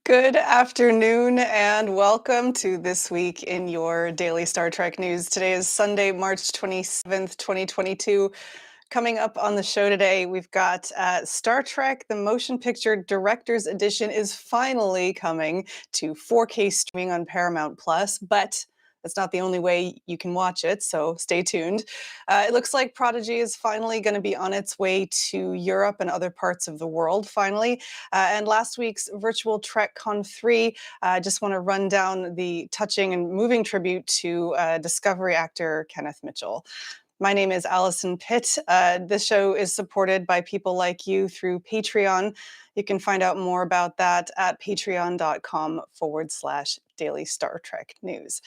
Good afternoon and welcome to This Week in Your Daily Star Trek News. Today is Sunday, March 27th, 2022. Coming up on the show today, we've got Star Trek, the Motion Picture Director's Edition is finally coming to 4K streaming on Paramount Plus, but that's not the only way you can watch it, so stay tuned. It looks like Prodigy is finally going to be on its way to Europe and other parts of the world, finally. And last week's virtual TrekCon 3, I just want to run down the touching and moving tribute to Discovery actor Kenneth Mitchell. My name is Alison Pitt. This show is supported by people like you through Patreon. You can find out more about that at patreon.com/Daily Star Trek News.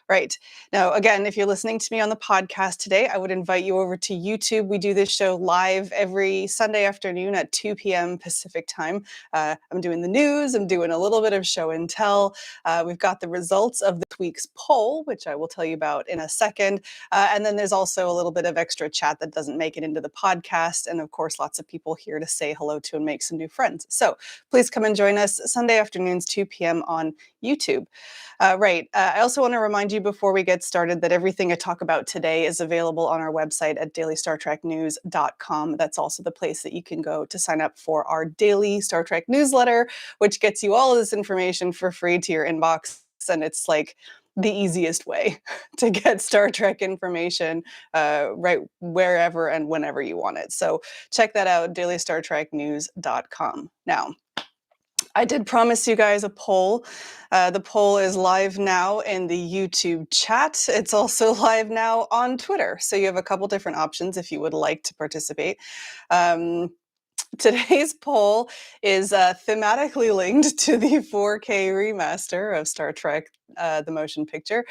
Right. Now, again, if you're listening to me on the podcast today, I would invite you over to YouTube. We do this show live every Sunday afternoon at 2 p.m. Pacific time. I'm doing the news. I'm doing a little bit of show and tell. We've got the results of this week's poll, which I will tell you about in a second. And then there's also a little bit of extra chat that doesn't make it into the podcast. And of course, lots of people here to say hello to and make some new friends. So please come and join us Sunday afternoons, 2 p.m. on YouTube. I also want to remind you before we get started that everything I talk about today is available on our website at dailystartreknews.com. That's also the place that you can go to sign up for our daily Star Trek newsletter, which gets you all of this information for free to your inbox. And it's like the easiest way to get Star Trek information right wherever and whenever you want it. So check that out, dailystartreknews.com. Now, I did promise you guys a poll. The poll is live now in the YouTube chat. It's also live now on Twitter. So you have a couple different options if you would like to participate. Today's poll is thematically linked to the 4K remaster of Star Trek, the motion picture.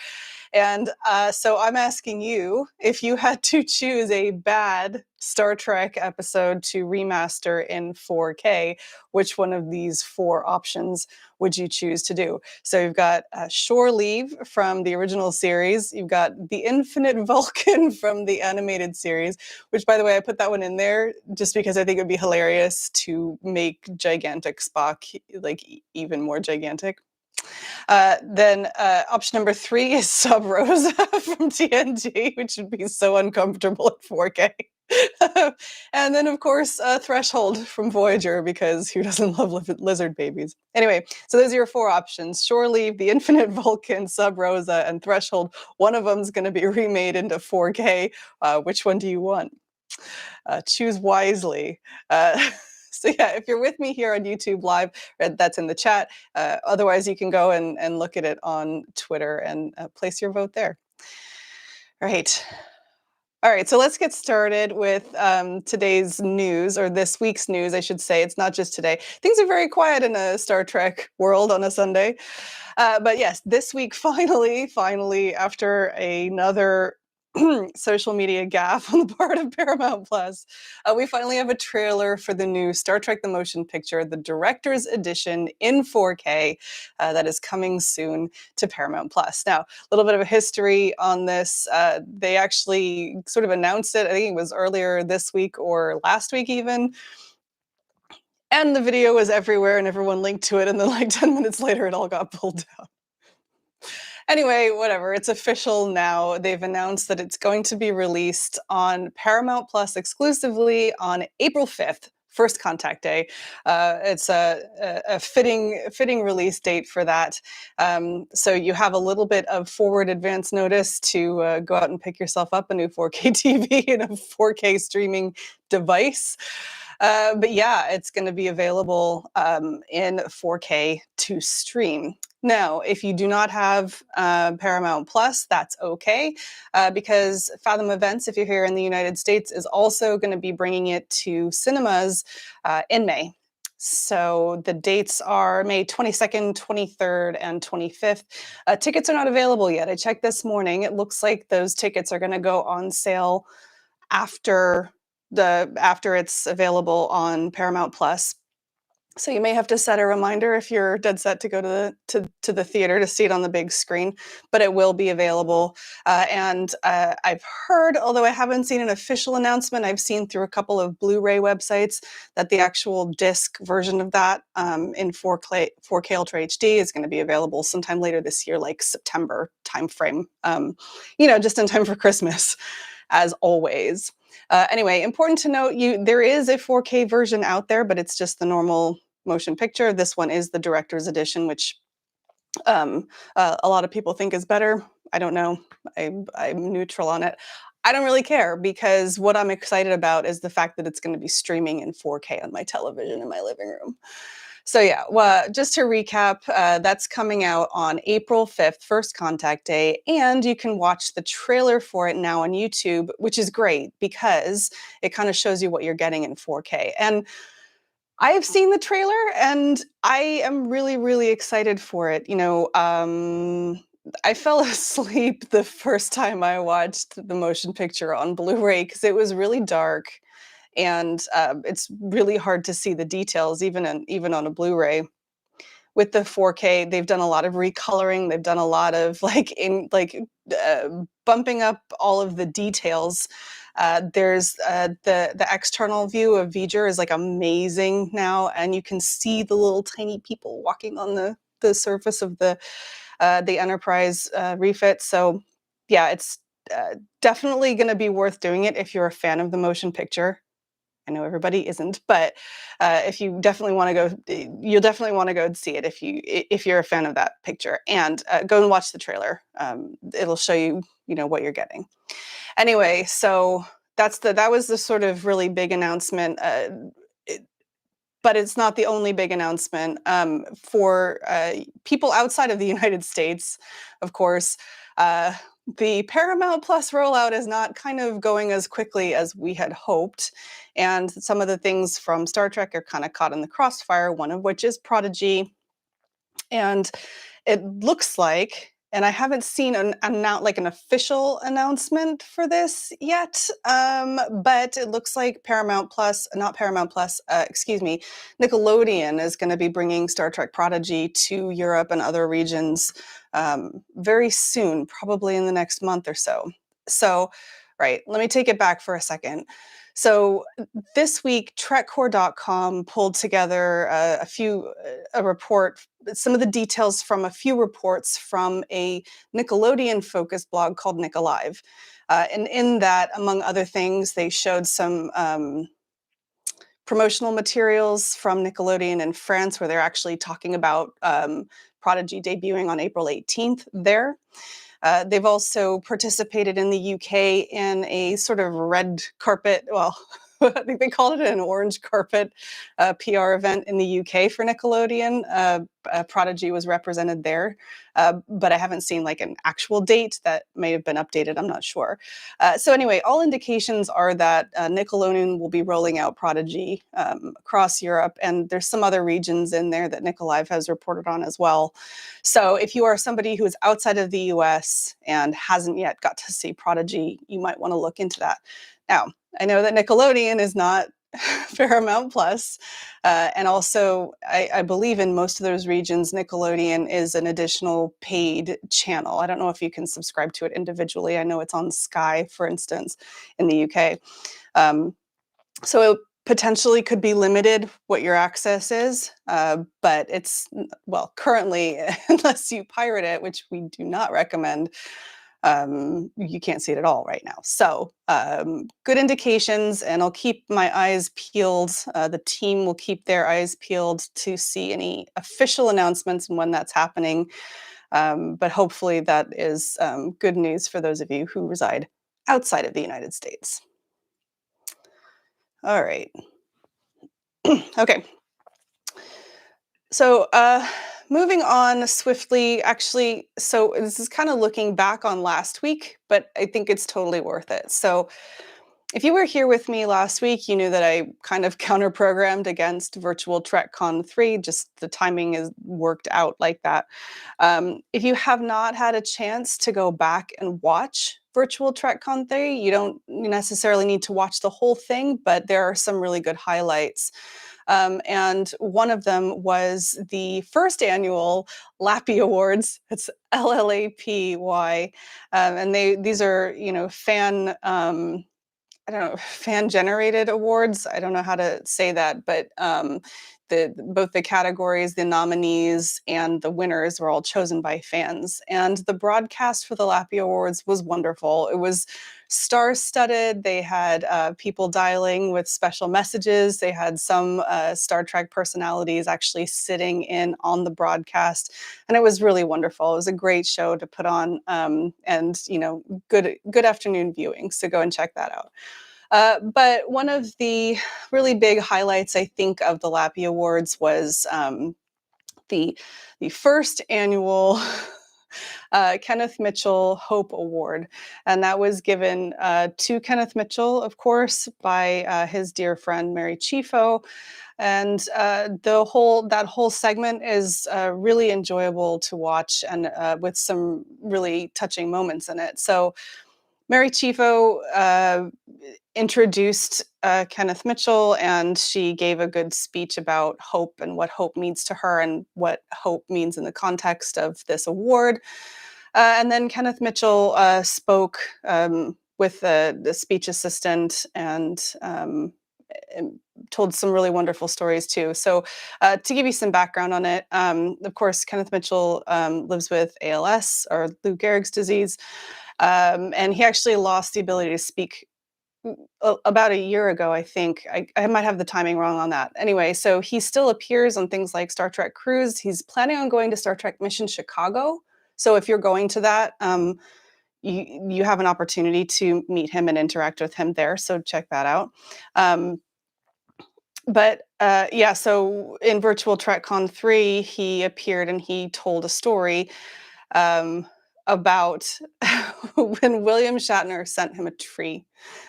And so I'm asking you, if you had to choose a bad Star Trek episode to remaster in 4K, which one of these four options would you choose to do? So you've got Shore Leave from the original series. You've got The Infinite Vulcan from the animated series, which, by the way, I put that one in there just because I think it would be hilarious to make gigantic Spock like even more gigantic. Then option number 3 is Sub Rosa from TNG, which would be so uncomfortable at 4K. And then, of course, Threshold from Voyager, because who doesn't love lizard babies? Anyway, so those are your four options. Shore Leave, The Infinite Vulcan, Sub Rosa, and Threshold. One of them is going to be remade into 4K. Which one do you want? Choose wisely. So yeah, if you're with me here on YouTube Live, that's in the chat. Otherwise, you can go and look at it on Twitter and place your vote there. All right, so let's get started with today's news, or this week's news, I should say. It's not just today. Things are very quiet in a Star Trek world on a Sunday. But yes, this week, finally, after another social media gaffe on the part of Paramount Plus, we finally have a trailer for the new Star Trek the Motion Picture, the Director's Edition in 4K, that is coming soon to Paramount Plus. Now, a little bit of a history on this. They actually sort of announced it, I think it was earlier this week or last week even. And the video was everywhere and everyone linked to it. And then like 10 minutes later, it all got pulled down. Anyway, whatever. It's official now. They've announced that it's going to be released on Paramount Plus exclusively on April 5th. First Contact Day. It's a fitting release date for that. So you have a little bit of forward advance notice to go out and pick yourself up a new 4K TV and a 4K streaming device. But yeah, it's going to be available in 4K to stream. Now, if you do not have Paramount Plus, that's okay, because Fathom Events, if you're here in the United States, is also going to be bringing it to cinemas in May. So the dates are May 22nd, 23rd, and 25th. Tickets are not available yet. I checked this morning. It looks like those tickets are going to go on sale after it's available on Paramount Plus. So you may have to set a reminder if you're dead set to go to the theater to see it on the big screen, but it will be available. And I've heard, although I haven't seen an official announcement, I've seen through a couple of Blu-ray websites that the actual disc version of that in 4K Ultra HD is going to be available sometime later this year, like September timeframe. Just in time for Christmas, as always. Anyway, important to note, there is a 4K version out there, but it's just the normal motion picture. This one is the director's edition, which a lot of people think is better. I don't know. I'm neutral on it. I don't really care because what I'm excited about is the fact that it's going to be streaming in 4K on my television in my living room. So yeah, well, just to recap, that's coming out on April 5th, First Contact Day, and you can watch the trailer for it now on YouTube, which is great because it kind of shows you what you're getting in 4K. And I have seen the trailer and I am really, really excited for it. I fell asleep the first time I watched the motion picture on Blu-ray because it was really dark and it's really hard to see the details even on a Blu-ray. With the 4K, they've done a lot of recoloring. They've done a lot of bumping up all of the details. There's the external view of V'ger is like amazing now, and you can see the little tiny people walking on the surface of the Enterprise refit. So yeah, it's definitely going to be worth doing it if you're a fan of the motion picture. I know everybody isn't, but if you definitely want to go, you'll definitely want to go and see it if you're a fan of that picture. And go and watch the trailer. It'll show you, what you're getting. Anyway, so that was the sort of really big announcement. But it's not the only big announcement for people outside of the United States, of course. The Paramount Plus rollout is not kind of going as quickly as we had hoped. And some of the things from Star Trek are kind of caught in the crossfire, one of which is Prodigy. And it looks like, and I haven't seen an official announcement for this yet, but it looks like Nickelodeon is going to be bringing Star Trek Prodigy to Europe and other regions very soon, probably in the next month or so. So, right, let me take it back for a second. So this week, TrekCore.com pulled together a report, some of the details from a few reports from a Nickelodeon-focused blog called Nick Alive. And in that, among other things, they showed some promotional materials from Nickelodeon in France, where they're actually talking about Prodigy debuting on April 18th there. They've also participated in the UK in a sort of red carpet, well, I think they called it an orange carpet PR event in the UK for Nickelodeon. Prodigy was represented there, but I haven't seen like an actual date. That may have been updated, I'm not sure. So anyway, all indications are that Nickelodeon will be rolling out Prodigy across Europe, and there's some other regions in there that Nick Alive has reported on as well. So if you are somebody who is outside of the US and hasn't yet got to see Prodigy, you might want to look into that. Now, I know that Nickelodeon is not Paramount Plus, and also I believe in most of those regions, Nickelodeon is an additional paid channel. I don't know if you can subscribe to it individually. I know it's on Sky, for instance, in the UK. So it potentially could be limited what your access is, but it's, well, currently, unless you pirate it, which we do not recommend, you can't see it at all right now. So good indications, and I'll keep my eyes peeled. The team will keep their eyes peeled to see any official announcements and when that's happening. But hopefully that is good news for those of you who reside outside of the United States. All right. Okay. So moving on swiftly, actually, so this is kind of looking back on last week, but I think it's totally worth it. So if you were here with me last week, you knew that I kind of counter-programmed against Virtual TrekCon 3, just the timing is worked out like that. If you have not had a chance to go back and watch Virtual TrekCon 3, you don't necessarily need to watch the whole thing, but there are some really good highlights. And one of them was the first annual Lappy Awards. It's LLAPY. And these are, fan, I don't know, fan generated awards. I don't know how to say that, but both the categories, the nominees, and the winners were all chosen by fans. And the broadcast for the Lappy Awards was wonderful. It was star-studded. They had people dialing with special messages. They had some Star Trek personalities actually sitting in on the broadcast, and it was really wonderful. It was a great show to put on, and good afternoon viewing. So go and check that out. But one of the really big highlights, I think, of the Lappy Awards was the first annual Kenneth Mitchell Hope Award, and that was given to Kenneth Mitchell, of course, by his dear friend Mary Chieffo. And that whole segment is really enjoyable to watch, and with some really touching moments in it. So Mary Chieffo introduced Kenneth Mitchell, and she gave a good speech about hope and what hope means to her and what hope means in the context of this award. And then Kenneth Mitchell spoke with the speech assistant, and told some really wonderful stories too. So to give you some background on it, of course, Kenneth Mitchell lives with ALS, or Lou Gehrig's disease. And he actually lost the ability to speak about a year ago, I think. I might have the timing wrong on that. Anyway, so he still appears on things like Star Trek Cruise. He's planning on going to Star Trek Mission Chicago. So if you're going to that, you have an opportunity to meet him and interact with him there. So check that out. Yeah, so in Virtual TrekCon 3, he appeared and he told a story about when William Shatner sent him a tree,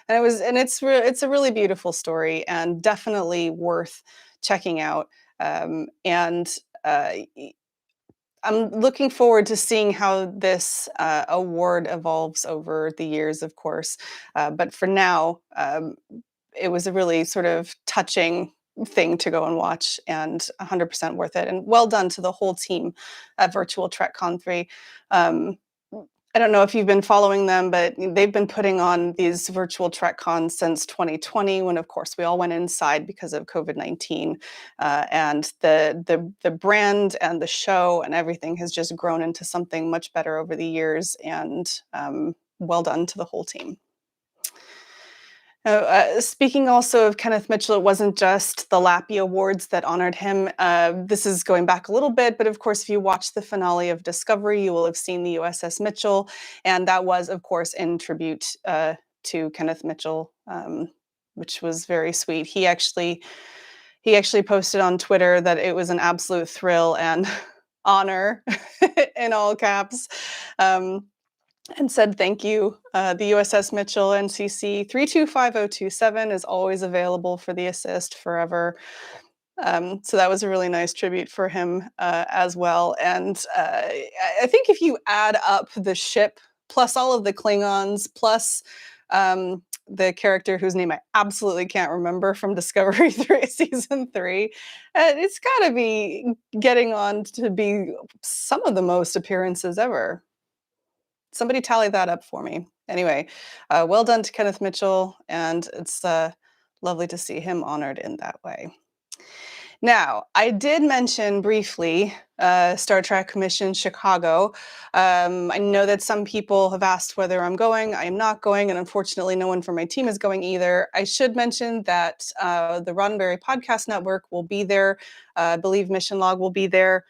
and it's a really beautiful story and definitely worth checking out. And I'm looking forward to seeing how this award evolves over the years, of course. But for now, it was a really sort of touching thing to go and watch, and 100% worth it. And well done to the whole team at Virtual TrekCon 3. I don't know if you've been following them, but they've been putting on these virtual TrekCons since 2020, when, of course, we all went inside because of COVID-19. And the brand and the show and everything has just grown into something much better over the years. And well done to the whole team. Speaking also of Kenneth Mitchell, it wasn't just the Lappy Awards that honored him. This is going back a little bit, but of course, if you watch the finale of Discovery, you will have seen the USS Mitchell, and that was, of course, in tribute to Kenneth Mitchell, which was very sweet. He actually posted on Twitter that it was an absolute thrill and honor, in all caps. And said thank you. The USS Mitchell NCC 325027 is always available for the assist forever. So that was a really nice tribute for him as well. And I think if you add up the ship, plus all of the Klingons, plus the character whose name I absolutely can't remember from Discovery 3, Season 3, it's got to be getting on to be some of the most appearances ever. Somebody tally that up for me. Anyway, well done to Kenneth Mitchell, and it's lovely to see him honored in that way. Now, I did mention briefly Star Trek Mission Chicago. I know that some people have asked whether I'm going. I am not going, and unfortunately, no one from my team is going either. I should mention that the Roddenberry Podcast Network will be there. I believe Mission Log will be there.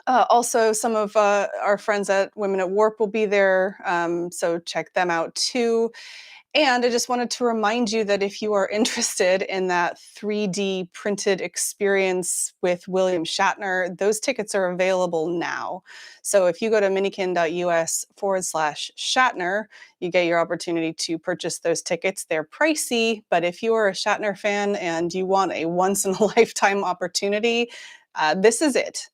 Also, some of our friends at Women at Warp will be there, so check them out too. And I just wanted to remind you that if you are interested in that 3D printed experience with William Shatner, those tickets are available now. So if you go to minikin.us/Shatner, you get your opportunity to purchase those tickets. They're pricey, but if you are a Shatner fan and you want a once-in-a-lifetime opportunity, this is it.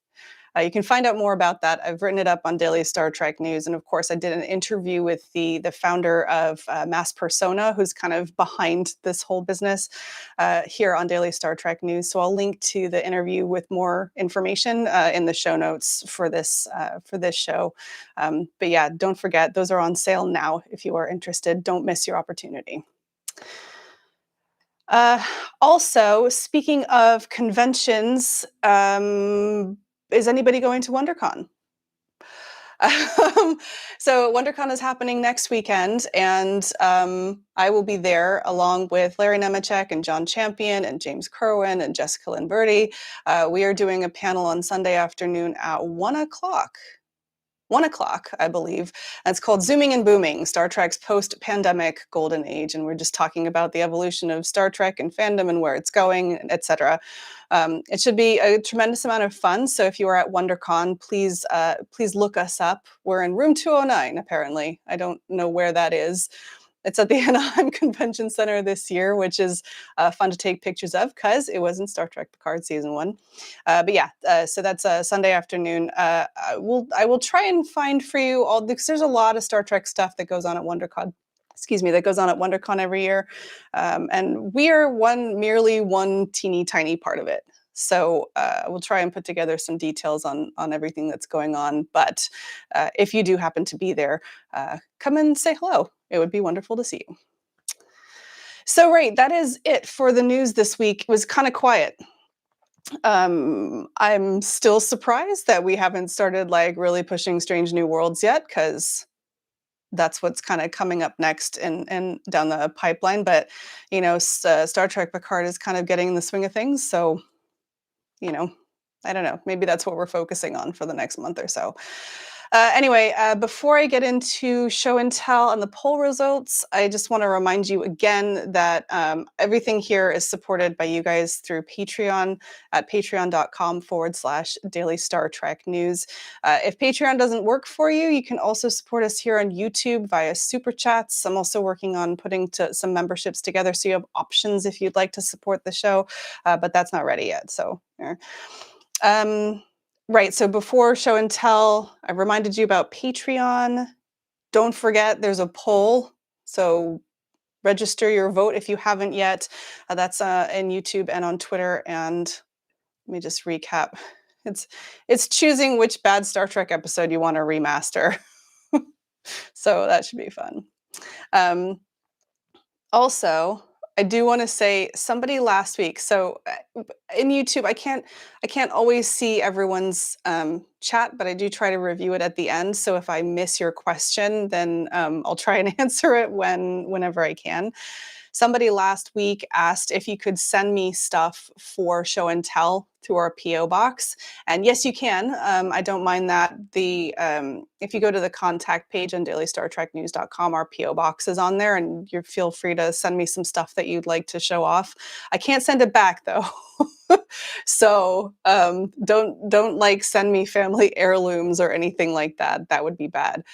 You can find out more about that. I've written it up on Daily Star Trek News. And of course, I did an interview with the founder of Mass Persona, who's kind of behind this whole business here on Daily Star Trek News. So I'll link to the interview with more information in the show notes for this show. But yeah, don't forget, those are on sale now if you are interested. Don't miss your opportunity. Also, speaking of conventions, is anybody going to WonderCon? So WonderCon is happening next weekend, and I will be there along with Larry Nemechek and John Champion and James Kerwin and Jessica Lynn Birdie. We are doing a panel on Sunday afternoon at 1 o'clock. 1 o'clock, I believe. And it's called Zooming and Booming, Star Trek's post-pandemic golden age. And we're just talking about the evolution of Star Trek and fandom and where it's going, etc. It should be a tremendous amount of fun. So if you are at WonderCon, please look us up. We're in room 209, apparently. I don't know where that is. It's at the Anaheim Convention Center this year, which is fun to take pictures of because it was in Star Trek Picard Season 1. But yeah, so that's Sunday afternoon. I will try and find for you all, because there's a lot of Star Trek stuff that goes on at WonderCon. That goes on at WonderCon every year. And we are merely one teeny tiny part of it. So we'll try and put together some details on everything that's going on. But if you do happen to be there, come and say hello. It would be wonderful to see you. So, right, that is it for the news this week. It was kind of quiet. I'm still surprised that we haven't started like really pushing Strange New Worlds yet, because that's what's kind of coming up next and down the pipeline. But, you know, Star Trek Picard is kind of getting in the swing of things. So, you know, I don't know, maybe that's what we're focusing on for the next month or so. Anyway, before I get into show and tell and the poll results, I just want to remind you again that everything here is supported by you guys through Patreon at patreon.com/Daily Star Trek News. If Patreon doesn't work for you, you can also support us here on YouTube via Super Chats. I'm also working on putting some memberships together, so you have options if you'd like to support the show, but that's not ready yet. So, right, so before show and tell, I reminded you about Patreon. Don't forget, there's a poll, so register your vote if you haven't yet. That's in YouTube and on Twitter. And let me just recap. It's choosing which bad Star Trek episode you want to remaster. So that should be fun. Also, I do want to say, somebody last week, so in YouTube, I can't always see everyone's chat, but I do try to review it at the end. So if I miss your question, then I'll try and answer it whenever I can. Somebody last week asked if you could send me stuff for show and tell through our PO box, and yes, you can. I don't mind that. If you go to the contact page on dailystartreknews.com, our PO box is on there, and you feel free to send me some stuff that you'd like to show off. I can't send it back though. So don't like send me family heirlooms or anything like that. That would be bad.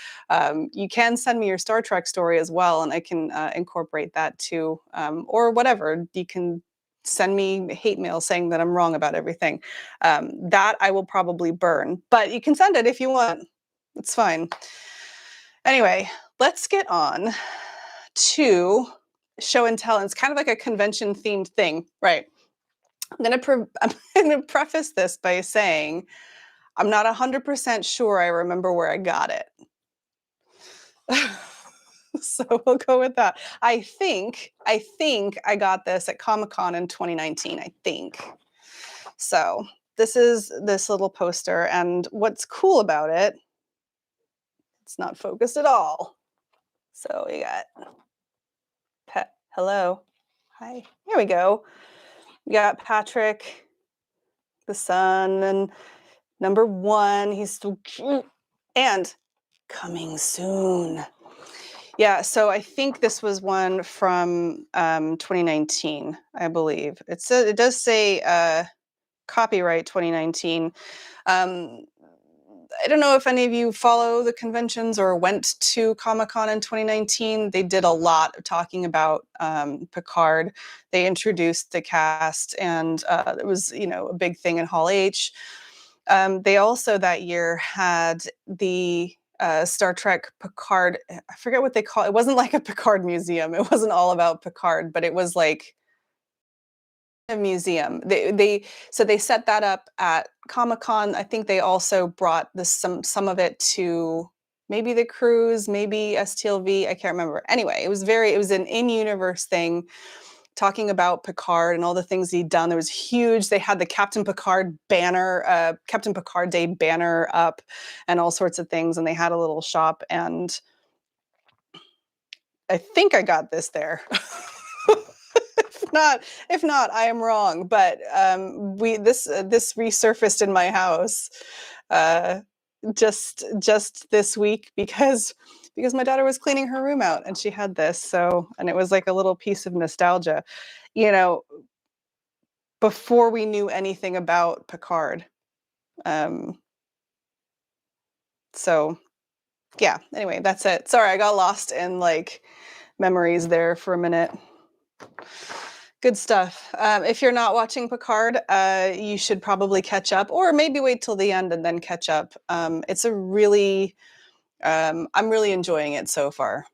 You can send me your Star Trek story as well, and I can incorporate that too, or whatever. You can send me hate mail saying that I'm wrong about everything. That I will probably burn, but you can send it if you want. It's fine. Anyway, let's get on to show and tell. And it's kind of like a convention themed thing, right? I'm going to preface this by saying I'm not 100% sure I remember where I got it. So we'll go with that. I think I got this at Comic-Con in 2019, I think. So this is this little poster, and what's cool about it, it's not focused at all. So we got hello. Hi. Here we go. We got Patrick, the son, and number 1. He's still cute and coming soon. Yeah, so I think this was one from 2019, I believe. It does say copyright 2019. I don't know if any of you follow the conventions or went to Comic-Con in 2019. They did a lot of talking about Picard. They introduced the cast, and it was, a big thing in Hall H. They also that year had the Star Trek Picard. I forget what they call it. It wasn't like a Picard museum. It wasn't all about Picard, but it was like a museum. So they set that up at Comic-Con. I think they also brought some of it to maybe the cruise, maybe STLV. I can't remember. Anyway, it was an in-universe thing talking about Picard and all the things he'd done. There was huge. They had the Captain Picard banner, Captain Picard Day banner up, and all sorts of things. And they had a little shop. And I think I got this there. If not, I am wrong. But this resurfaced in my house just this week because my daughter was cleaning her room out and she had this. So, and it was like a little piece of nostalgia, you know, before we knew anything about Picard. So yeah, anyway, that's it. Sorry, I got lost in like memories there for a minute. Good stuff. If you're not watching Picard, you should probably catch up, or maybe wait till the end and then catch up. It's a really, I'm really enjoying it so far.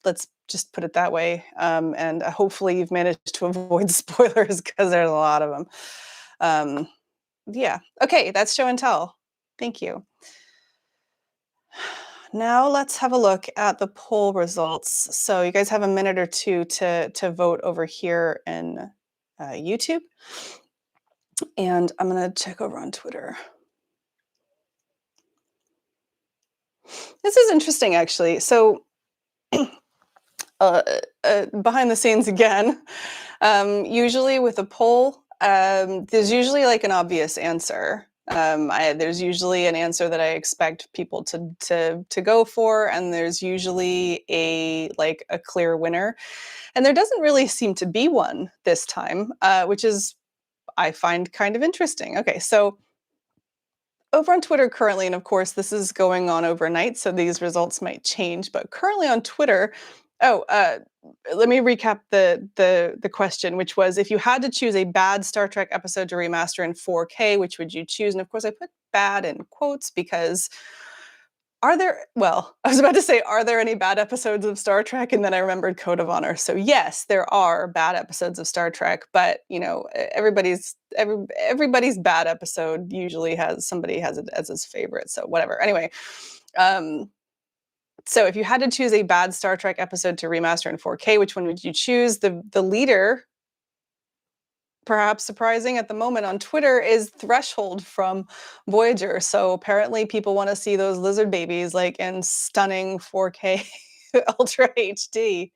Let's just put it that way. And hopefully you've managed to avoid spoilers because there's a lot of them. Yeah. Okay, that's show and tell. Thank you. Now let's have a look at the poll results. So you guys have a minute or two to vote over here in YouTube. And I'm going to check over on Twitter. This is interesting, actually. So behind the scenes again, usually with a poll, there's usually like an obvious answer. There's usually an answer that I expect people to go for, and there's usually a clear winner. And there doesn't really seem to be one this time, which is, I find, kind of interesting. Okay, so over on Twitter currently, and of course this is going on overnight, so these results might change, but currently on Twitter, let me recap the question, which was, if you had to choose a bad Star Trek episode to remaster in 4K, which would you choose? And of course I put bad in quotes because I was about to say, are there any bad episodes of Star Trek? And then I remembered Code of Honor. So yes, there are bad episodes of Star Trek, but you know, everybody's bad episode usually somebody has it as his favorite. So whatever. Anyway, so if you had to choose a bad Star Trek episode to remaster in 4K, which one would you choose? The leader, perhaps surprising at the moment on Twitter, is Threshold from Voyager. So apparently people want to see those lizard babies like in stunning 4K Ultra HD.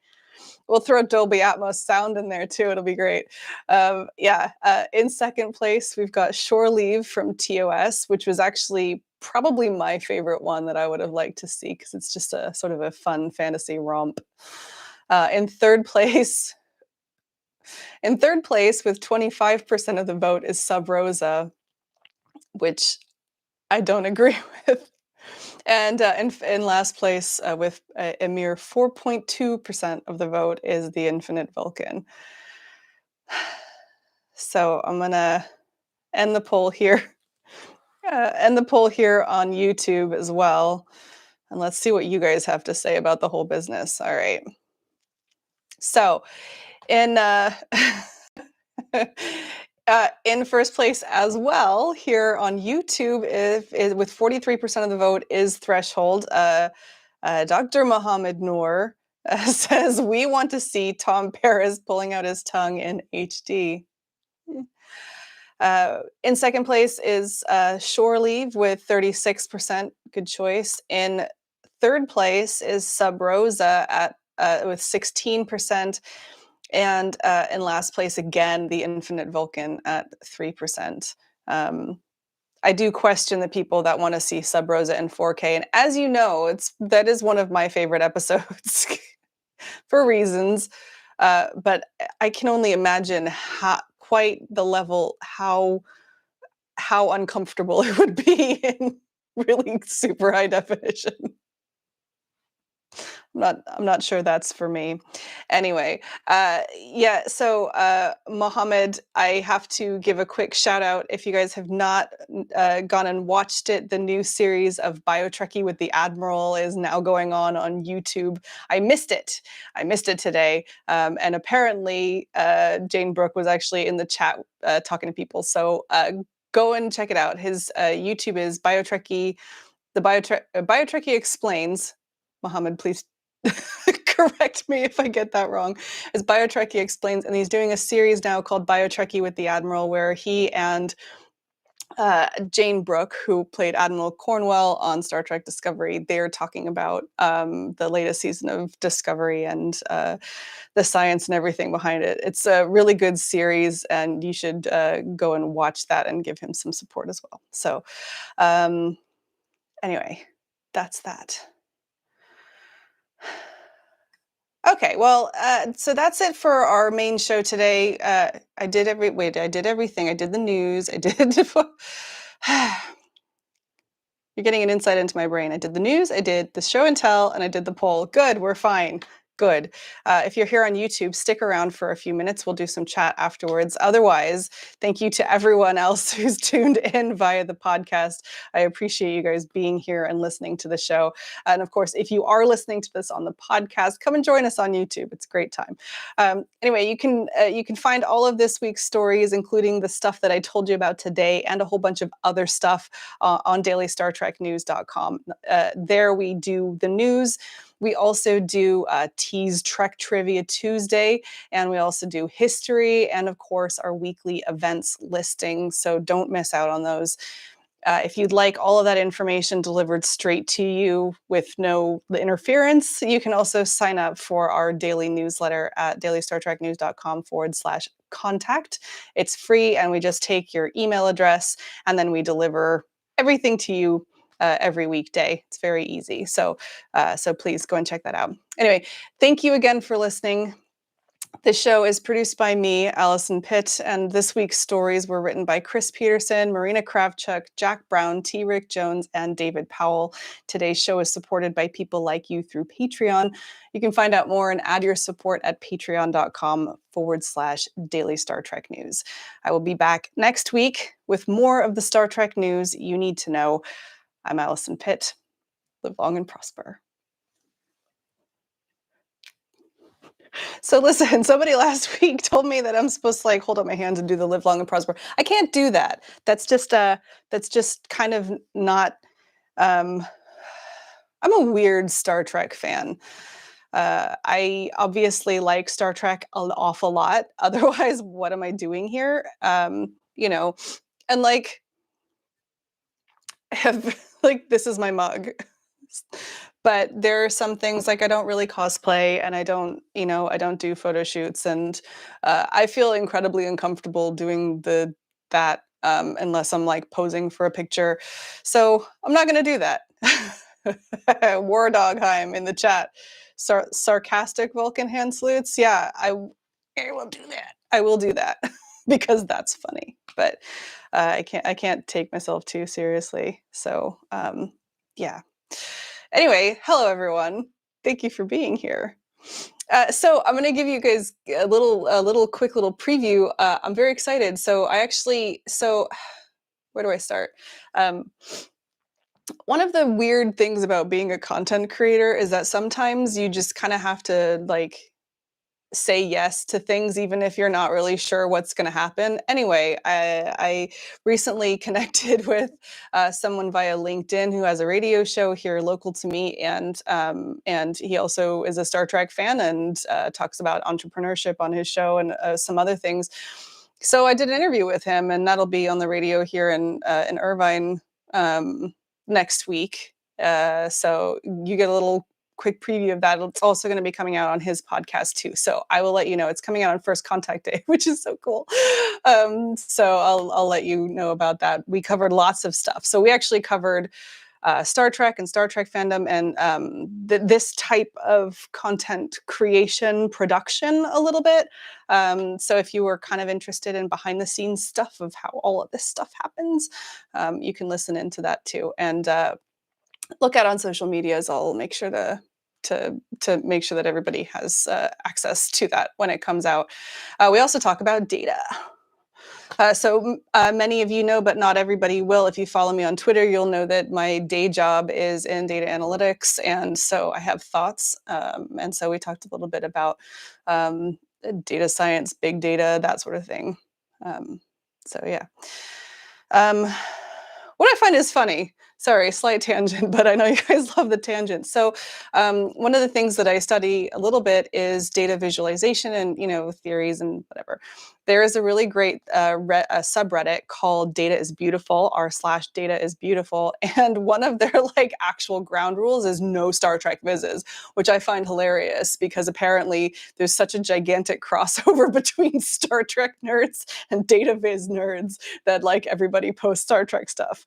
We'll throw Dolby Atmos sound in there too. It'll be great. In second place, we've got Shore Leave from TOS, which was actually probably my favorite one that I would have liked to see because it's just a sort of a fun fantasy romp. In third place, with 25% of the vote, is Sub Rosa, which I don't agree with. And in last place, with a mere 4.2% of the vote, is The Infinite Vulcan. So I'm going to end the poll here. End the poll here on YouTube as well. And let's see what you guys have to say about the whole business. All right. So in in first place as well here on YouTube, with 43% of the vote, is Threshold. Dr. Mohammed Noor says, we want to see Tom Paris pulling out his tongue in HD. In second place is Shore Leave with 36%. Good choice. In third place is Sub Rosa with 16%. And in last place, again, The Infinite Vulcan at 3%. I do question the people that want to see Sub Rosa in 4K. And as you know, that is one of my favorite episodes for reasons. But I can only imagine how uncomfortable it would be in really super high definition. I'm not sure that's for me. Anyway, yeah, so Mohammed, I have to give a quick shout out. If you guys have not gone and watched it, the new series of BioTrekkie with the Admiral is now going on YouTube. I missed it. I missed it today. And apparently Jane Brooke was actually in the chat talking to people. So go and check it out. His YouTube is BioTrekkie, BioTrekkie Explains. Mohammed, please correct me if I get that wrong. As BioTrekkie Explains, and he's doing a series now called BioTrekkie with the Admiral, where he and Jane Brooke, who played Admiral Cornwell on Star Trek Discovery, they're talking about the latest season of Discovery and the science and everything behind it. It's a really good series, and you should go and watch that and give him some support as well. So anyway, that's that. Okay, well, so that's it for our main show today. I did everything. I did the news. I did. You're getting an insight into my brain. I did the news, I did the show and tell, and I did the poll. Good, we're fine. Good. If you're here on YouTube, stick around for a few minutes. We'll do some chat afterwards. Otherwise, thank you to everyone else who's tuned in via the podcast. I appreciate you guys being here and listening to the show. And of course, if you are listening to this on the podcast, come and join us on YouTube. It's a great time. Anyway, you can find all of this week's stories, including the stuff that I told you about today and a whole bunch of other stuff on dailystartreknews.com. There we do the news. We also do Tease Trek Trivia Tuesday, and we also do history, and of course our weekly events listing, so don't miss out on those. If you'd like all of that information delivered straight to you with no interference, you can also sign up for our daily newsletter at dailystartreknews.com/contact. It's free, and we just take your email address, and then we deliver everything to you every weekday. It's very easy. So please go and check that out. Anyway, thank you again for listening. This show is produced by me, Alison Pitt, and this week's stories were written by Chris Peterson, Marina Kravchuk, Jack Brown, T. Rick Jones, and David Powell. Today's show is supported by people like you through Patreon. You can find out more and add your support at patreon.com/Daily Star Trek News. I will be back next week with more of the Star Trek news you need to know. I'm Alison Pitt. Live long and prosper. So listen, somebody last week told me that I'm supposed to hold up my hands and do the live long and prosper. I can't do that. That's just kind of not. I'm a weird Star Trek fan. I obviously like Star Trek an awful lot. Otherwise, what am I doing here? And this is my mug. But there are some things I don't really cosplay, and I don't do photo shoots, and I feel incredibly uncomfortable doing that unless I'm posing for a picture. So I'm not going to do that. War Dogheim in the chat. Sarcastic Vulcan hand salutes. Yeah, I will do that. I will do that because that's funny. But I can't take myself too seriously. So yeah. Anyway, hello everyone. Thank you for being here. So I'm going to give you guys a quick preview. I'm very excited. So where do I start? One of the weird things about being a content creator is that sometimes you just kind of have to say yes to things even if you're not really sure what's going to happen. Anyway, I recently connected with someone via LinkedIn who has a radio show here local to me, and he also is a Star Trek fan and talks about entrepreneurship on his show and some other things. So I did an interview with him, and that'll be on the radio here in Irvine next week. So you get a little quick preview of that. It's also going to be coming out on his podcast too. So I will let you know. It's coming out on First Contact Day, which is so cool. So I'll let you know about that. We covered lots of stuff. So we actually covered Star Trek and Star Trek fandom and this type of content creation production a little bit. So if you were kind of interested in behind the scenes stuff of how all of this stuff happens, you can listen into that too. And look out on social medias. I'll make sure to to make sure that everybody has access to that when it comes out. We also talk about data. Many of you know, but not everybody will. If you follow me on Twitter, you'll know that my day job is in data analytics, and so I have thoughts. And so we talked a little bit about data science, big data, that sort of thing. Yeah. What I find is funny, sorry, slight tangent, but I know you guys love the tangent. So one of the things that I study a little bit is data visualization and, theories and whatever. There is a really great subreddit called Data is Beautiful, r/Data is Beautiful. And one of their actual ground rules is no Star Trek vizzes, which I find hilarious because apparently there's such a gigantic crossover between Star Trek nerds and data viz nerds that everybody posts Star Trek stuff.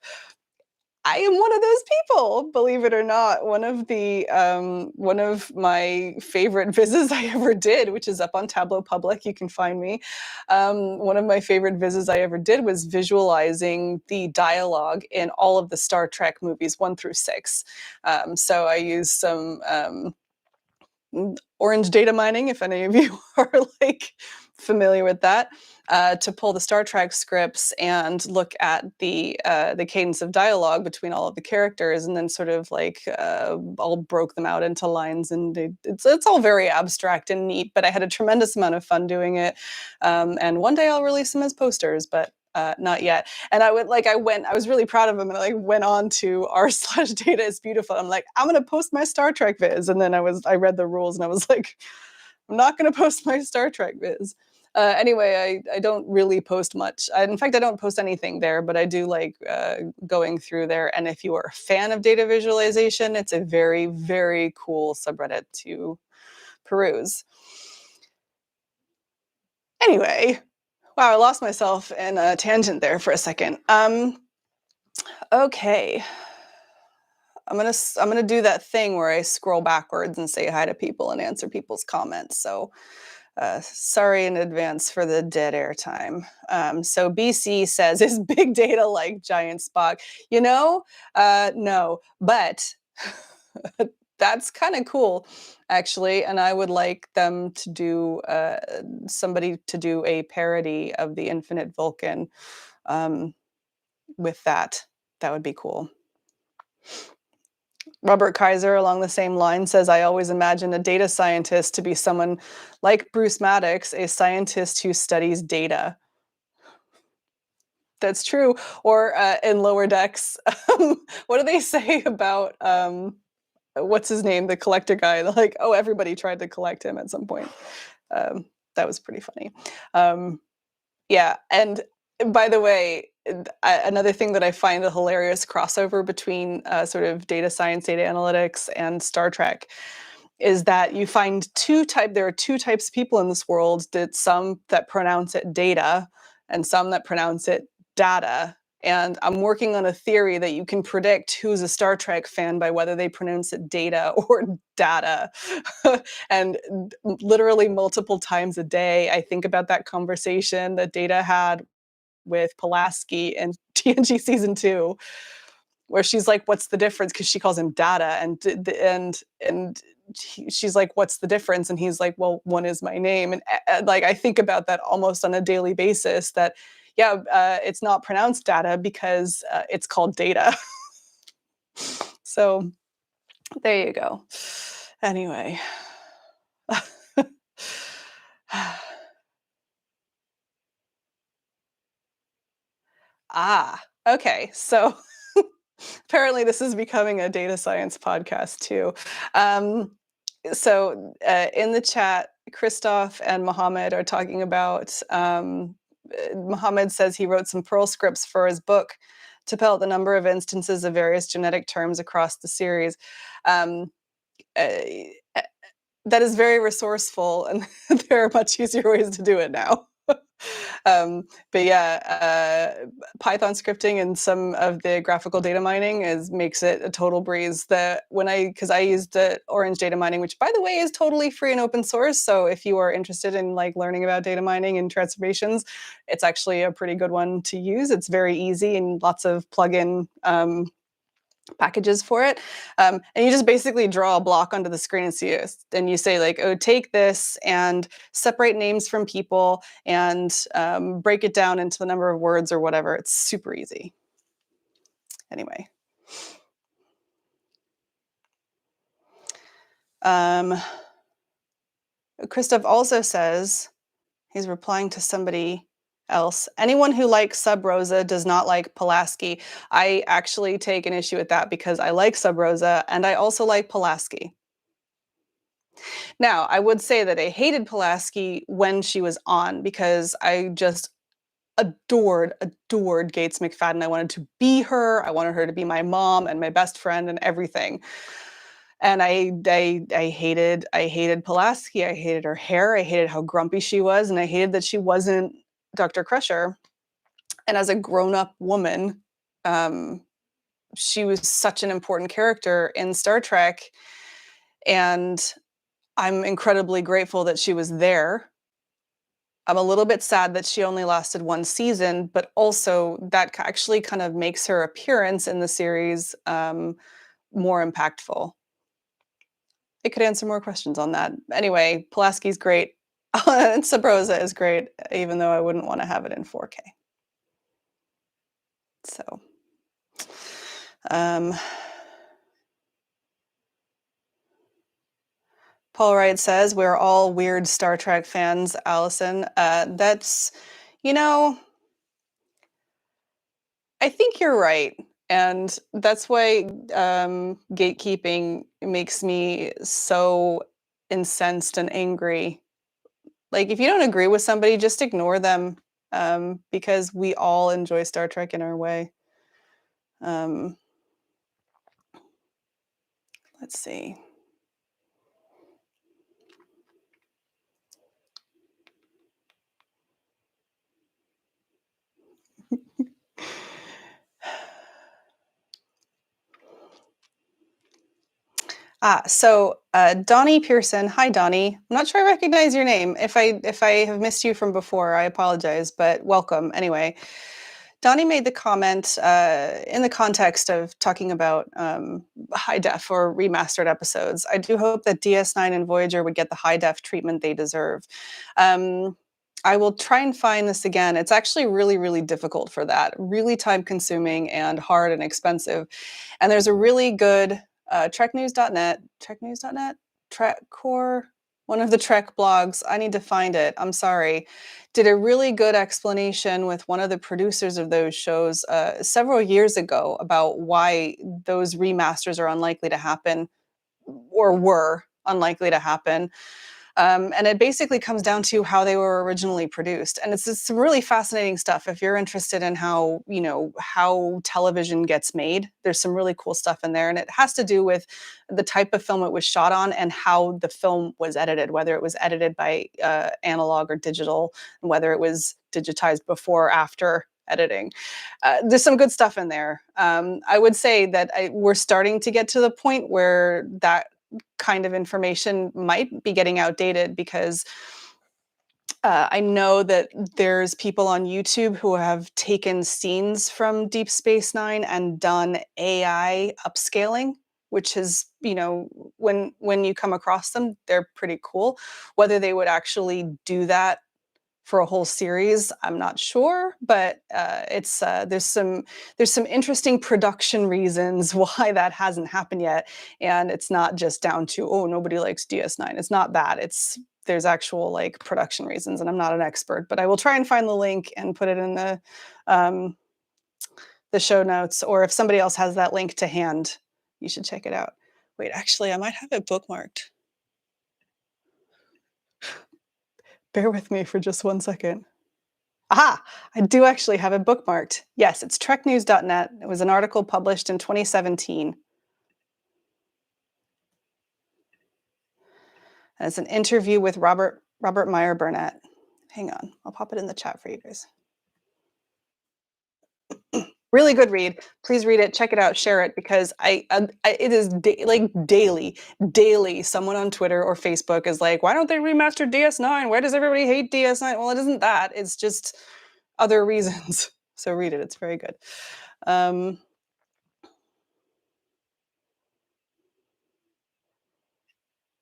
I am one of those people, believe it or not. One of my favorite vizzes I ever did, which is up on Tableau Public, you can find me. One of my favorite vizzes I ever did was visualizing the dialogue in all of the Star Trek movies 1 through 6. So I used some orange data mining, if any of you are familiar with that, to pull the Star Trek scripts and look at the cadence of dialogue between all of the characters, and then sort of all broke them out into lines, and it's all very abstract and neat. But I had a tremendous amount of fun doing it, and one day I'll release them as posters, but not yet. And I was really proud of them, and I went on to r/Data is Beautiful. I'm like, I'm gonna post my Star Trek viz, and then I read the rules, and I was like, I'm not gonna post my Star Trek viz. Anyway, I don't really post much. In fact, I don't post anything there, but I do like going through there. And if you are a fan of data visualization, it's a very, very cool subreddit to peruse. Anyway, wow, I lost myself in a tangent there for a second. Okay. I'm gonna do that thing where I scroll backwards and say hi to people and answer people's comments. So sorry in advance for the dead air time. So BC says, is big data like giant Spock? No, but that's kind of cool, actually. And I would like them to do, somebody to do a parody of the Infinite Vulcan with that. That would be cool. Robert Kaiser, along the same line, says, I always imagine a data scientist to be someone like Bruce Maddox, a scientist who studies data. That's true. Or in Lower Decks, what do they say about, what's his name, the collector guy? Oh, everybody tried to collect him at some point. That was pretty funny. Yeah, and by the way, another thing that I find a hilarious crossover between sort of data science, data analytics, and Star Trek is that you find there are two types of people in this world, that some that pronounce it data and some that pronounce it data. And I'm working on a theory that you can predict who's a Star Trek fan by whether they pronounce it data or data. And literally multiple times a day, I think about that conversation that Data had with Pulaski in TNG season 2, where she's like, "What's the difference?" Because she calls him Data, and she's like, "What's the difference?" And he's like, "Well, one is my name." And I think about that almost on a daily basis. That it's not pronounced data because it's called data. So there you go. Anyway. Okay. So apparently this is becoming a data science podcast too. In the chat, Christoph and Mohammed are talking about, Mohammed says he wrote some Perl scripts for his book to tell the number of instances of various genetic terms across the series. That is very resourceful, and there are much easier ways to do it now. Python scripting and some of the graphical data mining makes it a total breeze. Because I used the Orange data mining, which by the way is totally free and open source. So if you are interested in learning about data mining and transformations, it's actually a pretty good one to use. It's very easy and lots of plugin packages for it. And you just basically draw a block onto the screen and see it. And you say like, oh, take this and separate names from people and break it down into the number of words or whatever. It's super easy. Anyway. Christoph also says, he's replying to somebody else. Anyone who likes Sub Rosa does not like Pulaski. I actually take an issue with that because I like Sub Rosa and I also like Pulaski. Now, I would say that I hated Pulaski when she was on because I just adored Gates McFadden. I wanted to be her. I wanted her to be my mom and my best friend and everything. And I hated Pulaski. I hated her hair. I hated how grumpy she was, and I hated that she wasn't Dr. Crusher. And as a grown-up woman, she was such an important character in Star Trek, and I'm incredibly grateful that she was there. I'm a little bit sad that she only lasted one season, but also that actually kind of makes her appearance in the series more impactful. I could answer more questions on that. Anyway, Pulaski's great. And Sub Rosa is great, even though I wouldn't want to have it in 4K. So, Paul Wright says, we're all weird Star Trek fans, Allison. That's, you know, I think you're right. And that's why gatekeeping makes me so incensed and angry. Like, if you don't agree with somebody, just ignore them, because we all enjoy Star Trek in our way. Let's see. So Donnie Pearson. Hi, Donnie. I'm not sure I recognize your name. If I have missed you from before, I apologize, but welcome anyway. Donnie made the comment in the context of talking about high def or remastered episodes. I do hope that DS9 and Voyager would get the high def treatment they deserve. I will try and find this again. It's actually really, really difficult for that. Really time consuming and hard and expensive. And there's a really good TrekNews.net, TrekCore, one of the Trek blogs. I need to find it. I'm sorry. Did a really good explanation with one of the producers of those shows several years ago about why those remasters are unlikely to happen, or were unlikely to happen. And it basically comes down to how they were originally produced. And it's some really fascinating stuff. If you're interested in how, how television gets made, there's some really cool stuff in there. And it has to do with the type of film it was shot on and how the film was edited, whether it was edited by analog or digital, and whether it was digitized before or after editing. There's some good stuff in there. I would say that we're starting to get to the point where that kind of information might be getting outdated, because I know that there's people on YouTube who have taken scenes from Deep Space Nine and done AI upscaling, which is, when you come across them, they're pretty cool. Whether they would actually do that for a whole series, I'm not sure, but it's there's some interesting production reasons why that hasn't happened yet, and it's not just down to, oh, nobody likes DS9. It's not that. There's actual like production reasons, and I'm not an expert, but I will try and find the link and put it in the show notes, or if somebody else has that link to hand, you should check it out. Wait, actually, I might have it bookmarked. Bear with me for just 1 second. Aha! I do actually have it bookmarked. Yes, it's treknews.net. It was an article published in 2017. And it's an interview with Robert Meyer Burnett. Hang on, I'll pop it in the chat for you guys. Really good read. Please read it, check it out, share it, because it is like daily someone on Twitter or Facebook is like, why don't they remaster DS9? Why does everybody hate DS9? Well, it isn't that. It's just other reasons. So read it. It's very good.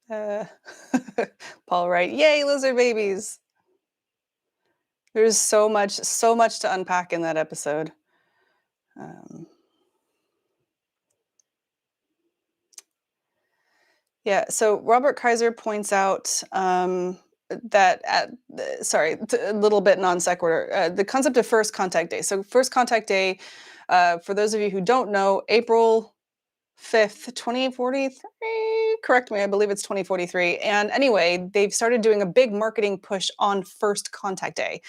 Uh, Paul Wright, yay, lizard babies. There's so much to unpack in that episode. Yeah, so Robert Kaiser points out that a little bit non sequitur, the concept of first contact day. So first contact day, for those of you who don't know, April 5th, 2043. Correct me, I believe it's 2043. And anyway, they've started doing a big marketing push on first contact day.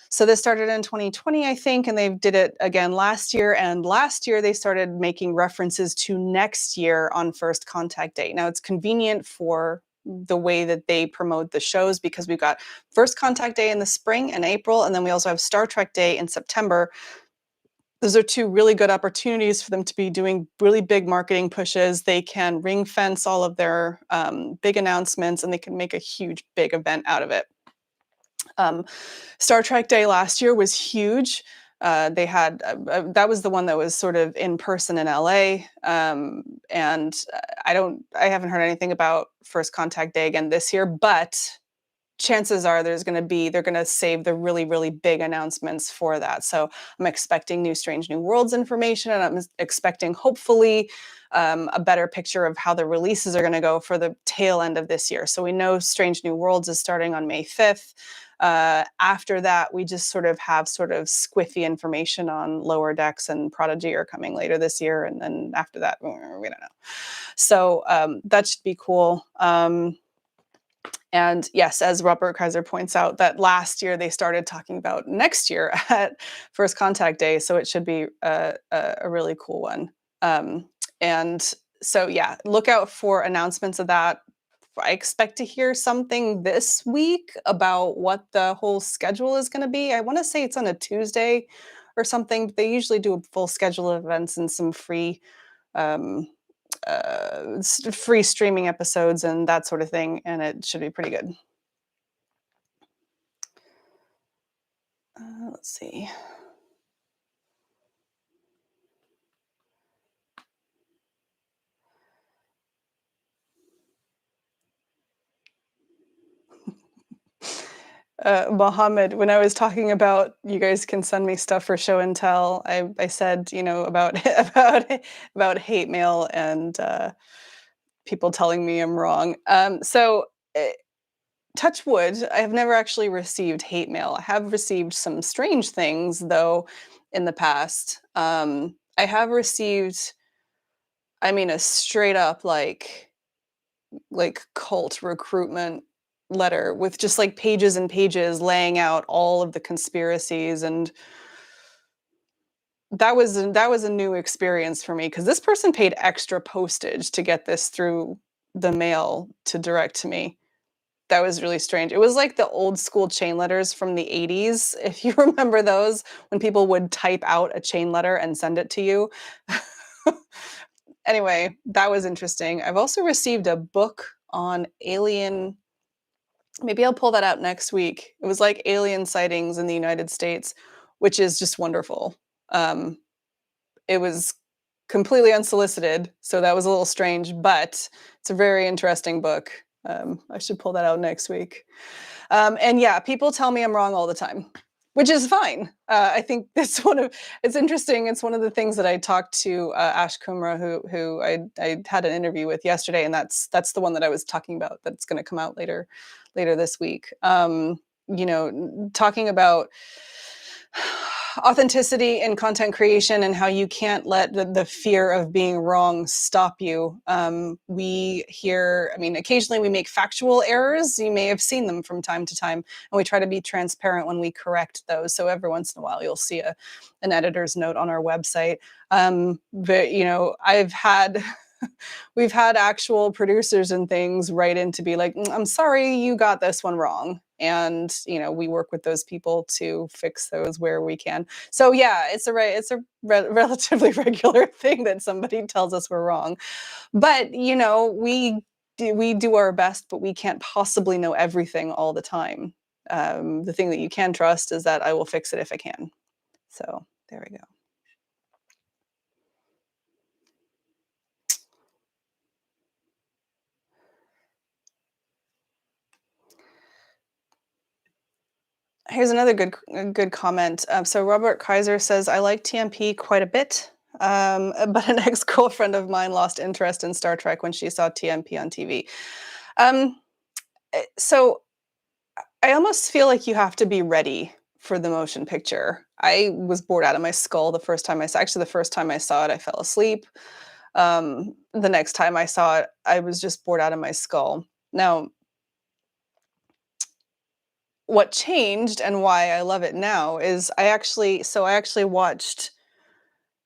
So this started in 2020, I think, and they did it again last year. And last year they started making references to next year on first contact day. Now it's convenient for the way that they promote the shows because we've got first contact day in the spring and April, and then we also have Star Trek Day in September. Those are two really good opportunities for them to be doing really big marketing pushes. They can ring fence all of their big announcements, and they can make a huge, big event out of it. Star Trek Day last year was huge. They had that was the one that was sort of in person in LA, and I haven't heard anything about First Contact Day again this year, but chances are they're going to save the really, really big announcements for that. So I'm expecting new Strange New Worlds information, and I'm expecting hopefully a better picture of how the releases are going to go for the tail end of this year. So we know Strange New Worlds is starting on May 5th. After that, we just sort of have squiffy information on Lower Decks and Prodigy are coming later this year. And then after that, we don't know. So that should be cool. And yes, as Robert Kaiser points out, that last year they started talking about next year at First Contact Day. So it should be a really cool one. And so, yeah, look out for announcements of that. I expect to hear something this week about what the whole schedule is going to be. I want to say it's on a Tuesday or something. But they usually do a full schedule of events and some free free streaming episodes and that sort of thing, and it should be pretty good. Let's see. Mohammed, when I was talking about you guys can send me stuff for show and tell, I said, about about hate mail and people telling me I'm wrong. So touch wood, I have never actually received hate mail. I have received some strange things though in the past. I have received, a straight up like cult recruitment letter with just like pages and pages laying out all of the conspiracies, and that was a new experience for me because this person paid extra postage to get this through the mail to direct to me. That was really strange. It was like the old school chain letters from the 80s, if you remember those, when people would type out a chain letter and send it to you. Anyway, that was interesting. I've also received a book on alien. Maybe I'll pull that out next week. It was like alien sightings in the United States, which is just wonderful. It was completely unsolicited, so that was a little strange, but it's a very interesting book. I should pull that out next week. And yeah, people tell me I'm wrong all the time, which is fine. I think it's interesting. It's one of the things that I talked to Ash Kumra, who I had an interview with yesterday, and that's the one that I was talking about. That's going to come out later this week. Talking about authenticity in content creation and how you can't let the fear of being wrong stop you. We hear, occasionally we make factual errors. You may have seen them from time to time, and we try to be transparent when we correct those. So every once in a while, you'll see an editor's note on our website. But we've had actual producers and things write in to be like, I'm sorry, you got this one wrong. And, we work with those people to fix those where we can. So yeah, it's a relatively regular thing that somebody tells us we're wrong. But, we do our best, but we can't possibly know everything all the time. The thing that you can trust is that I will fix it if I can. So there we go. Here's another good comment. So Robert Kaiser says, I like TMP quite a bit, but an ex-girlfriend of mine lost interest in Star Trek when she saw TMP on TV. Um, so I almost feel like you have to be ready for the motion picture. I was bored out of my skull the first time I saw. Actually, the first time I saw it, I fell asleep. The next time I saw it, I was just bored out of my skull. Now, what changed and why I love it now is I actually watched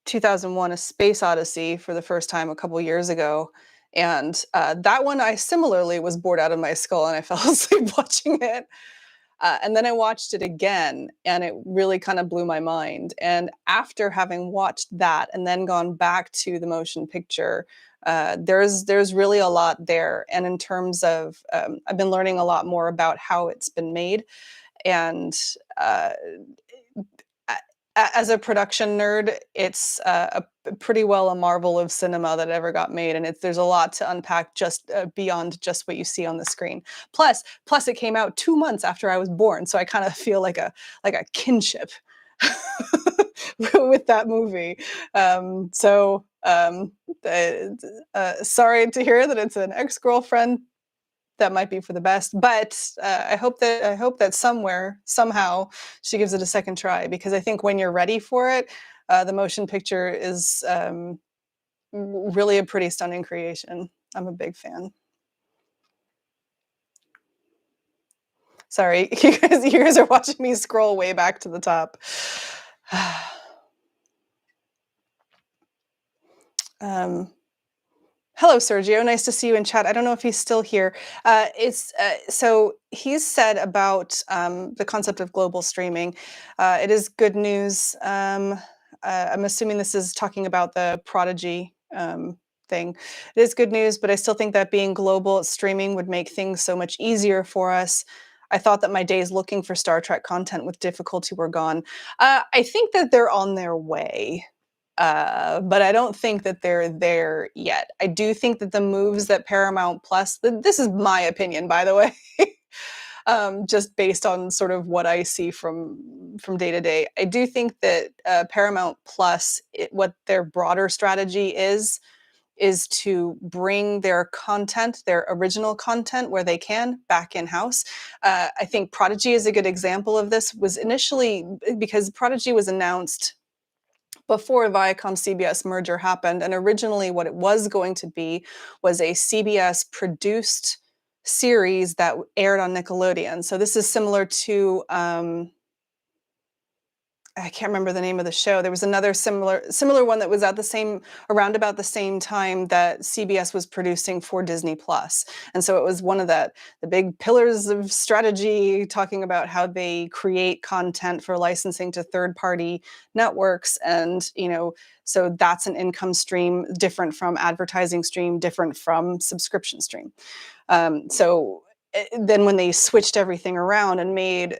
2001: A Space Odyssey for the first time a couple years ago, and that one I similarly was bored out of my skull and I fell asleep watching it. And then I watched it again, and it really kind of blew my mind. And after having watched that, and then gone back to the motion picture, there's really a lot there. And in terms of, I've been learning a lot more about how it's been made, and uh, as a production nerd, it's pretty well a marvel of cinema that ever got made, and there's a lot to unpack just beyond just what you see on the screen. Plus, it came out 2 months after I was born, so I kind of feel like a kinship with that movie. Sorry to hear that it's an ex-girlfriend. That might be for the best, but I hope that somewhere, somehow, she gives it a second try, because I think when you're ready for it, the motion picture is really a pretty stunning creation. I'm a big fan. Sorry, you guys are watching me scroll way back to the top. Hello, Sergio. Nice to see you in chat. I don't know if he's still here. So he's said about the concept of global streaming. It is good news. I'm assuming this is talking about the Prodigy thing. It is good news, but I still think that being global streaming would make things so much easier for us. I thought that my days looking for Star Trek content with difficulty were gone. I think that they're on their way. But I don't think that they're there yet. I do think that the moves that Paramount Plus, this is my opinion, by the way, just based on sort of what I see from day to day. I do think that Paramount Plus, what their broader strategy is to bring their content, their original content, where they can, back in-house. I think Prodigy is a good example of this. Was initially, because Prodigy was announced before Viacom-CBS merger happened, and originally what it was going to be was a CBS-produced series that aired on Nickelodeon. So this is similar to I can't remember the name of the show. There was another similar one that was at around about the same time that CBS was producing for Disney Plus. And so it was one of the big pillars of strategy, talking about how they create content for licensing to third-party networks. And, so that's an income stream different from advertising stream, different from subscription stream. Then when they switched everything around and made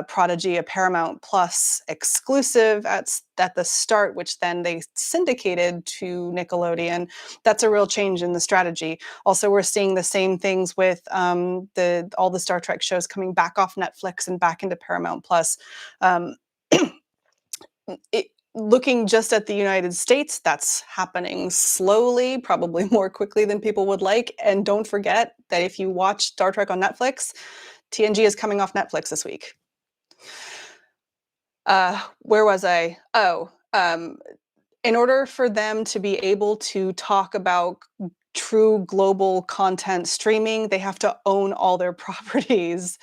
Prodigy a Paramount Plus exclusive at the start, which then they syndicated to Nickelodeon. That's a real change in the strategy. Also, we're seeing the same things with all the Star Trek shows coming back off Netflix and back into Paramount Plus. Looking just at the United States, that's happening slowly, probably more quickly than people would like. And don't forget that if you watch Star Trek on Netflix, TNG is coming off Netflix this week. Where was I? In order for them to be able to talk about true global content streaming, they have to own all their properties.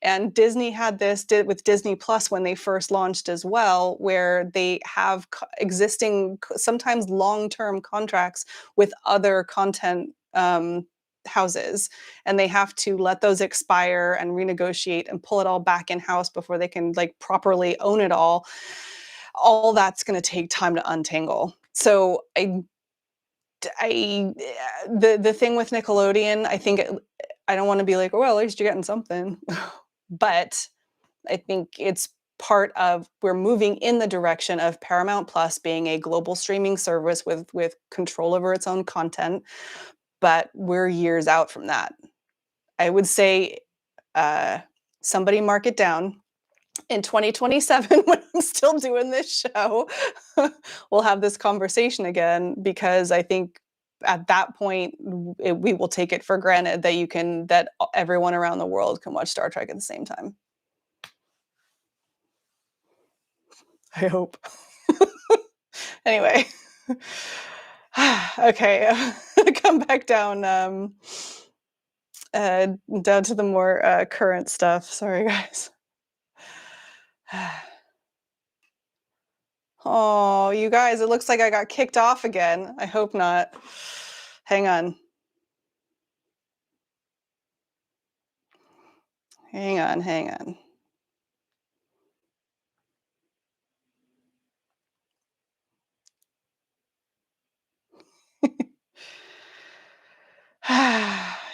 And Disney had this with Disney Plus when they first launched as well, where they have existing, sometimes long-term contracts with other content houses, and they have to let those expire and renegotiate and pull it all back in-house before they can properly own it all. All that's going to take time to untangle. So the thing with Nickelodeon, I think I don't want to be like, oh, well, at least you're getting something, but I think it's part of, we're moving in the direction of Paramount Plus being a global streaming service with control over its own content. But we're years out from that. I would say somebody mark it down. in 2027, when I'm still doing this show, we'll have this conversation again, because I think at that point we will take it for granted that everyone around the world can watch Star Trek at the same time. I hope. Anyway, okay, come back down, down to the more current stuff. Sorry, guys. Oh, you guys, it looks like I got kicked off again. I hope not. Hang on. Hang on, hang on.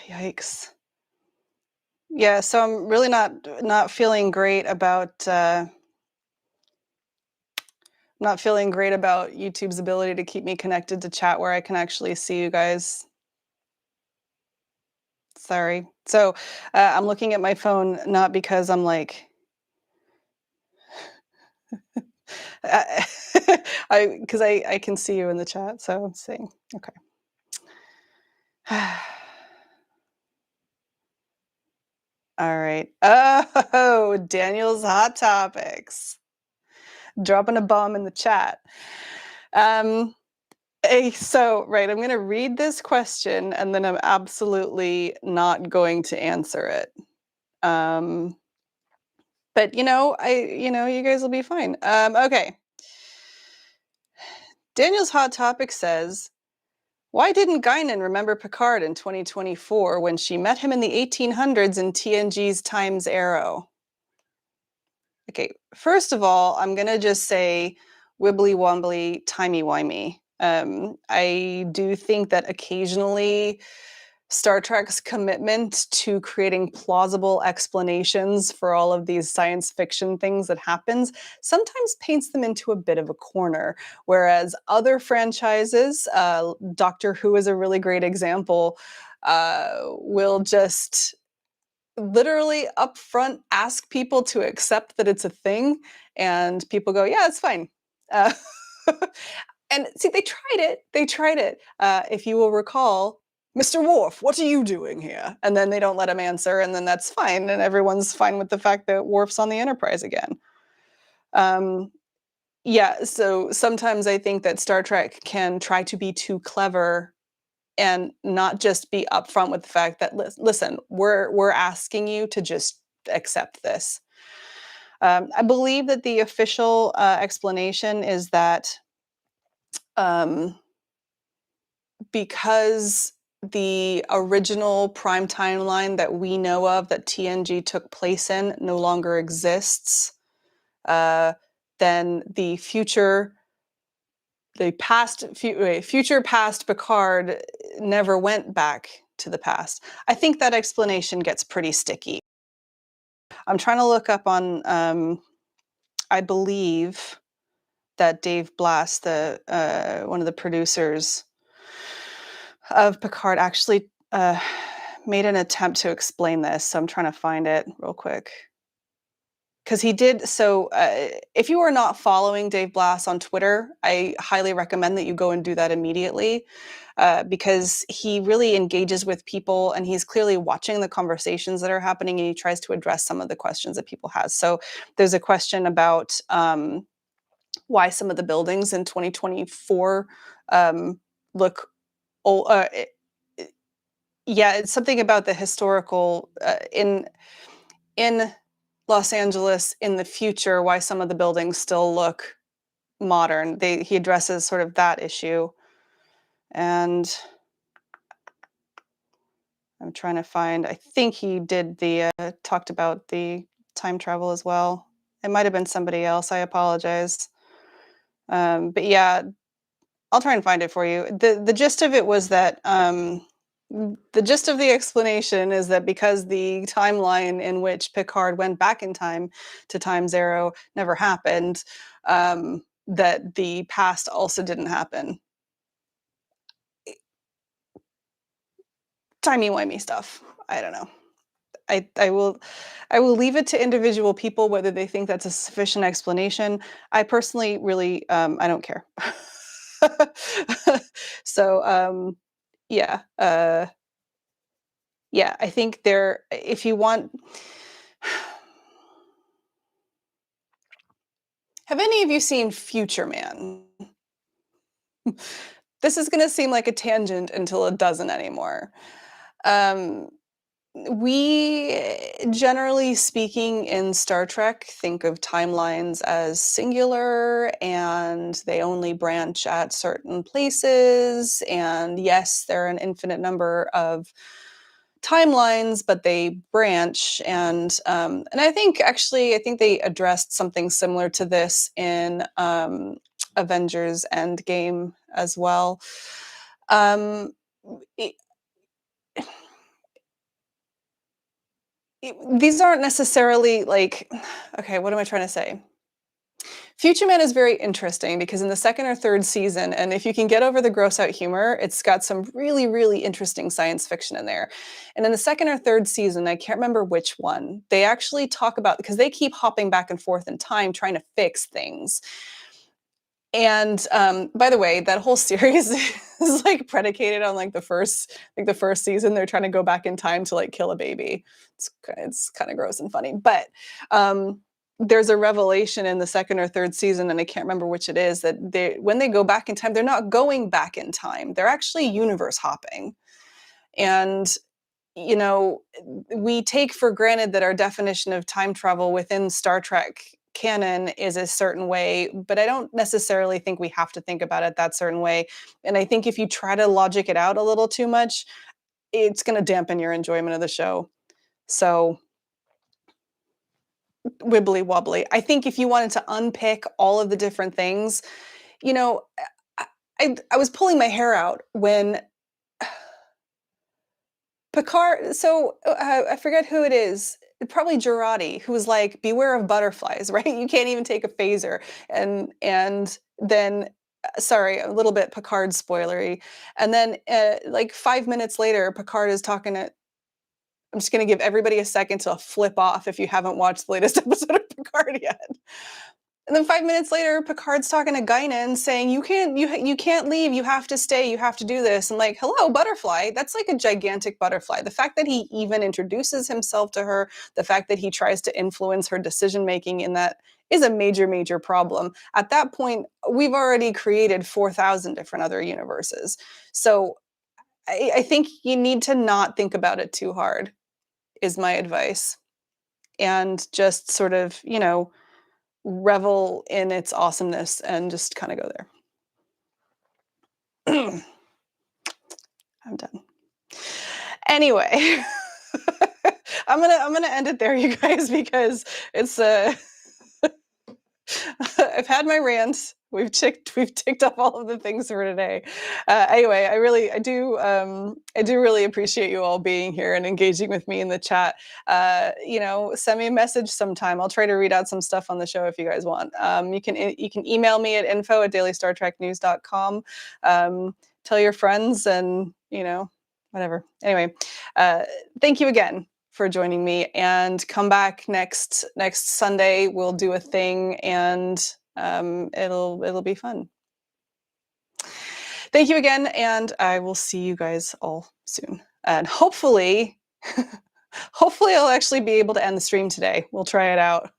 Yikes. Yeah, so I'm really not feeling great about YouTube's ability to keep me connected to chat where I can actually see you guys. Sorry. So I'm looking at my phone, not because I'm like, because I can see you in the chat, so I'm saying, okay. All right. Oh, Daniel's Hot Topics. Dropping a bomb in the chat. So, right, I'm going to read this question, and then I'm absolutely not going to answer it. But you guys will be fine. Okay. Daniel's Hot Topic says, why didn't Guinan remember Picard in 2024 when she met him in the 1800s in TNG's Time's Arrow? Okay, first of all, I'm going to just say wibbly wobbly, timey wimey. I do think that occasionally Star Trek's commitment to creating plausible explanations for all of these science fiction things that happens sometimes paints them into a bit of a corner. Whereas other franchises, Doctor Who is a really great example, will just literally upfront ask people to accept that it's a thing, and people go, yeah, it's fine. And see, they tried it. If you will recall, Mr. Worf, what are you doing here? And then they don't let him answer, and then that's fine, and everyone's fine with the fact that Worf's on the Enterprise again. Yeah, so sometimes I think that Star Trek can try to be too clever and not just be upfront with the fact that, listen, we're asking you to just accept this. I believe that the official explanation is that because the original prime timeline that we know of that TNG took place in no longer exists, then the future past Picard never went back to the past. I think that explanation gets pretty sticky. I'm trying to look up on, I believe that Dave Blass, one of the producers of Picard, actually made an attempt to explain this. So I'm trying to find it real quick. Because he did. So if you are not following Dave Blass on Twitter, I highly recommend that you go and do that immediately, because he really engages with people, and he's clearly watching the conversations that are happening, and he tries to address some of the questions that people have. So there's a question about why some of the buildings in 2024 look old. Yeah, it's something about the historical in Los Angeles in the future, why some of the buildings still look modern. He addresses sort of that issue. And I'm trying to find, I think he did talked about the time travel as well. It might have been somebody else. I apologize. But yeah, I'll try and find it for you. The gist of it was that the gist of the explanation is that because the timeline in which Picard went back in time to Time's Arrow never happened, that the past also didn't happen. Timey-wimey stuff. I don't know. I will leave it to individual people whether they think that's a sufficient explanation. I personally really, I don't care. So, yeah, yeah, I think if you want have any of you seen Future Man? This is gonna seem like a tangent until it doesn't anymore. Um, we, generally speaking, in Star Trek, think of timelines as singular, and they only branch at certain places, and yes, there are an infinite number of timelines, but they branch, and I think, actually, I think they addressed something similar to this in, Avengers Endgame as well. Um, i these aren't necessarily like okay, what am I trying to say? Future Man is very interesting because in the second or third season, and if you can get over the gross out humor, it's got some really, really interesting science fiction in there. And in the second or third season, I can't remember which one, they actually talk about because they keep hopping back and forth in time trying to fix things. And, by the way, that whole series is, like, predicated on, like, the first season, they're trying to go back in time to, like, kill a baby. It's kinda gross and funny, but, there's a revelation in the second or third season, and I can't remember which it is, that when they go back in time, they're not going back in time, they're actually universe hopping. And you know, we take for granted that our definition of time travel within Star Trek canon is a certain way, but I don't necessarily think we have to think about it that certain way. And I think if you try to logic it out a little too much, it's going to dampen your enjoyment of the show. So, wibbly wobbly. I think if you wanted to unpick all of the different things, you know, I was pulling my hair out when Picard, so, I forget who it is, probably Jurati, who was like, "Beware of butterflies," right? You can't even take a phaser, and then sorry, a little bit Picard spoilery, and then, like, 5 minutes later, Picard is talking to I'm just gonna give everybody a second to flip off if you haven't watched the latest episode of Picard yet. And then 5 minutes later, Picard's talking to Guinan saying, you can't leave, you have to stay, you have to do this." And like, hello, butterfly. That's like a gigantic butterfly. The fact that he even introduces himself to her, the fact that he tries to influence her decision making in that is a major, major problem. At that point, we've already created 4,000 different other universes. So I think you need to not think about it too hard, is my advice. And just sort of, revel in its awesomeness and just kind of go there. I'm done. Anyway, I'm gonna end it there, you guys, because it's I've had my rants. We've ticked off all of the things for today. Anyway, I do really appreciate you all being here and engaging with me in the chat. Send me a message sometime. I'll try to read out some stuff on the show if you guys want. You can email me at info@dailystartreknews.com. Tell your friends and whatever. Anyway, thank you again for joining me, and come back next Sunday. We'll do a thing, and it'll be fun. Thank you again, and I will see you guys all soon. And hopefully I'll actually be able to end the stream today. We'll try it out.